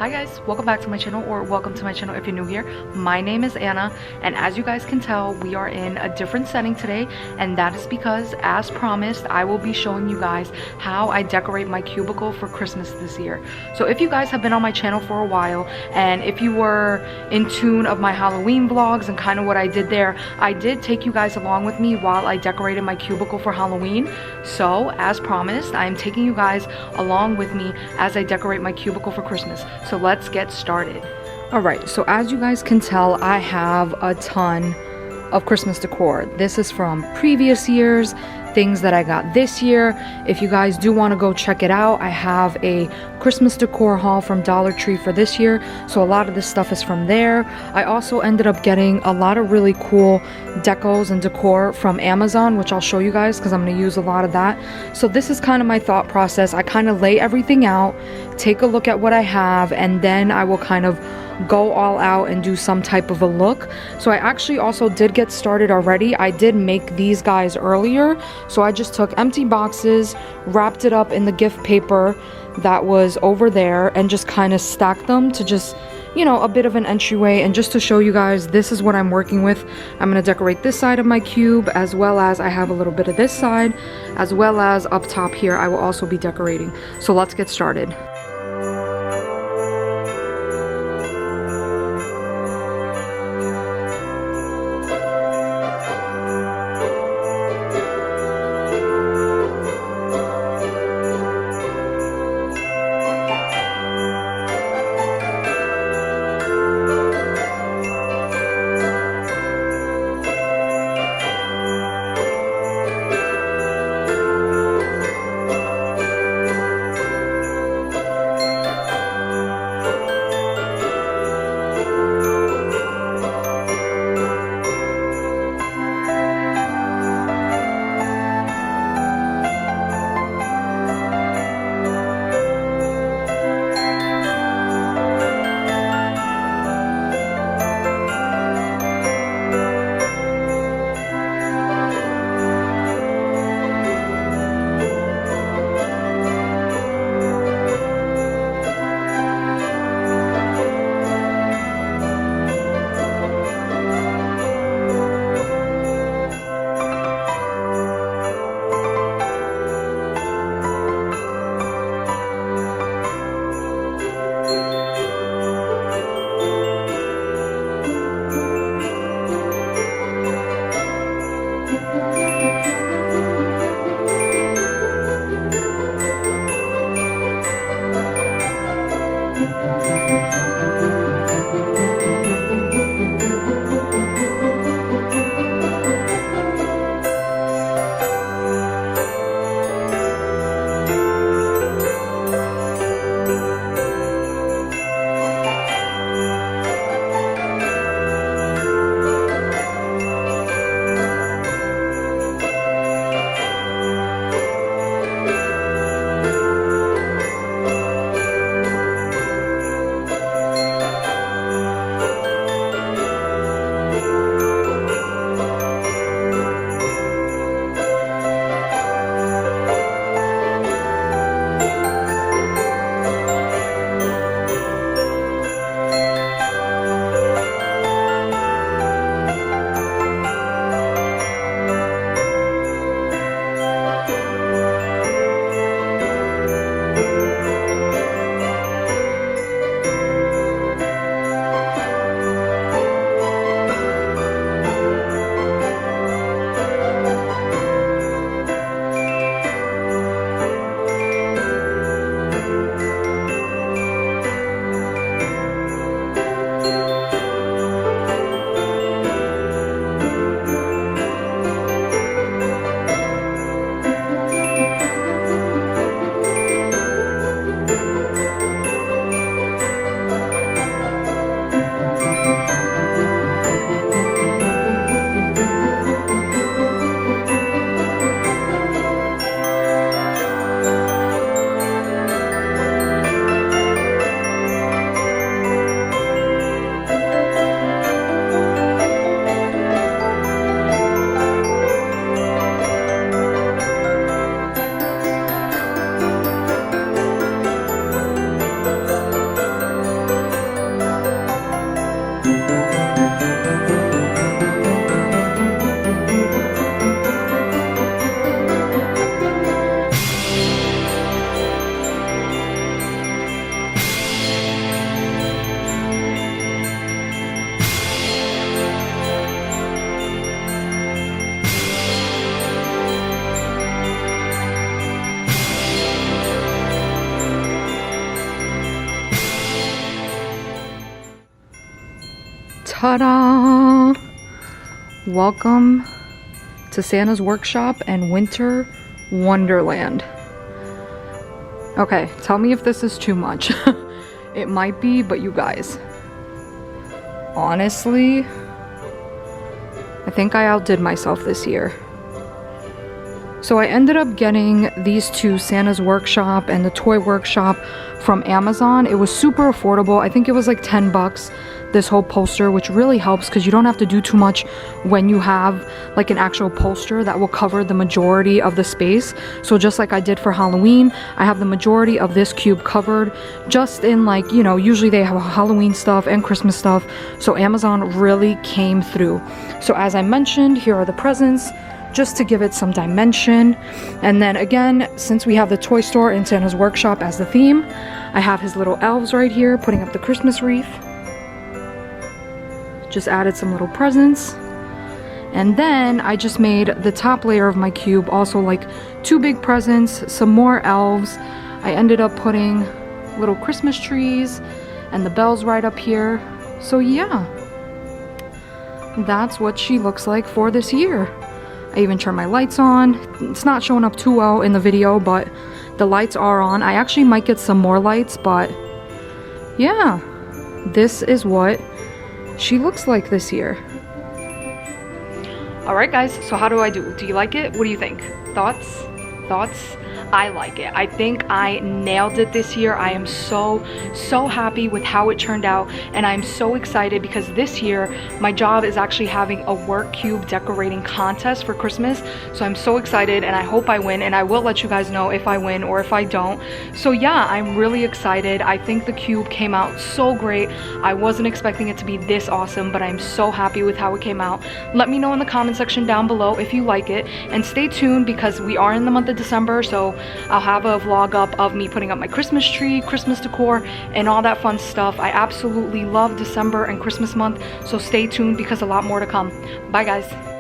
Hi guys, welcome back to my channel, or welcome to my channel if you're new here. My name is Anna, and as you guys can tell, we are in a different setting today, and that is because, as promised, I will be showing you guys how I decorate my cubicle for Christmas this year. So if you guys have been on my channel for a while, and if you were in tune of my Halloween vlogs and kind of what I did there, I did take you guys along with me while I decorated my cubicle for Halloween. So as promised, I am taking you guys along with me as I decorate my cubicle for Christmas. So let's get started. Alright, so as you guys can tell, I have a ton of Christmas decor. This is from previous years, things that I got this year. If you guys do want to go check it out, I have a Christmas decor haul from Dollar Tree for this year, so a lot of this stuff is from there. I also ended up getting a lot of really cool decos and decor from Amazon, which I'll show you guys because I'm going to use a lot of that. So this is kind of my thought process. I kind of lay everything out, take a look at what I have, and then I will kind of go all out and do some type of a look. So I actually also did get started already. I did make these guys earlier, so I just took empty boxes, wrapped it up in the gift paper that was over there, and just kind of stacked them to just, you know, a bit of an entryway. And just to show you guys, this is what I'm working with. I'm going to decorate this side of my cube, as well as I have a little bit of this side, as well as up top here I will also be decorating. So let's get started. Ta-da! Welcome to Santa's Workshop and Winter Wonderland. Okay, tell me if this is too much. It might be, but you guys, honestly, I think I outdid myself this year. So I ended up getting these two, Santa's Workshop and the Toy Workshop, from Amazon. It was super affordable. I think it was like 10 bucks, this whole poster, which really helps because you don't have to do too much when you have like an actual poster that will cover the majority of the space. So just like I did for Halloween, I have the majority of this cube covered just in, like, you know, usually they have Halloween stuff and Christmas stuff. So Amazon really came through. So as I mentioned, here are the presents, just to give it some dimension. And then again, since we have the toy store and Santa's Workshop as the theme, I have his little elves right here putting up the Christmas wreath. Just added some little presents. And then I just made the top layer of my cube also like 2 big presents, some more elves. I ended up putting little Christmas trees and the bells right up here. So yeah, that's what she looks like for this year. I even turned my lights on. It's not showing up too well in the video, but the lights are on. I actually might get some more lights, but yeah, this is what she looks like this year. All right, guys, so how do I do? Do you like it? What do you think? Thoughts? I like it. I think I nailed it this year. I am so happy with how it turned out, and I'm so excited because this year my job is actually having a work cube decorating contest for Christmas. So I'm so excited, and I hope I win, and I will let you guys know if I win or if I don't. So yeah, I'm really excited. I think the cube came out so great. I wasn't expecting it to be this awesome, but I'm so happy with how it came out. Let me know in the comment section down below if you like it, and stay tuned because we are in the month of December, so I'll have a vlog up of me putting up my Christmas tree, Christmas decor, and all that fun stuff. I absolutely love December and Christmas month, so stay tuned because a lot more to come. Bye, guys.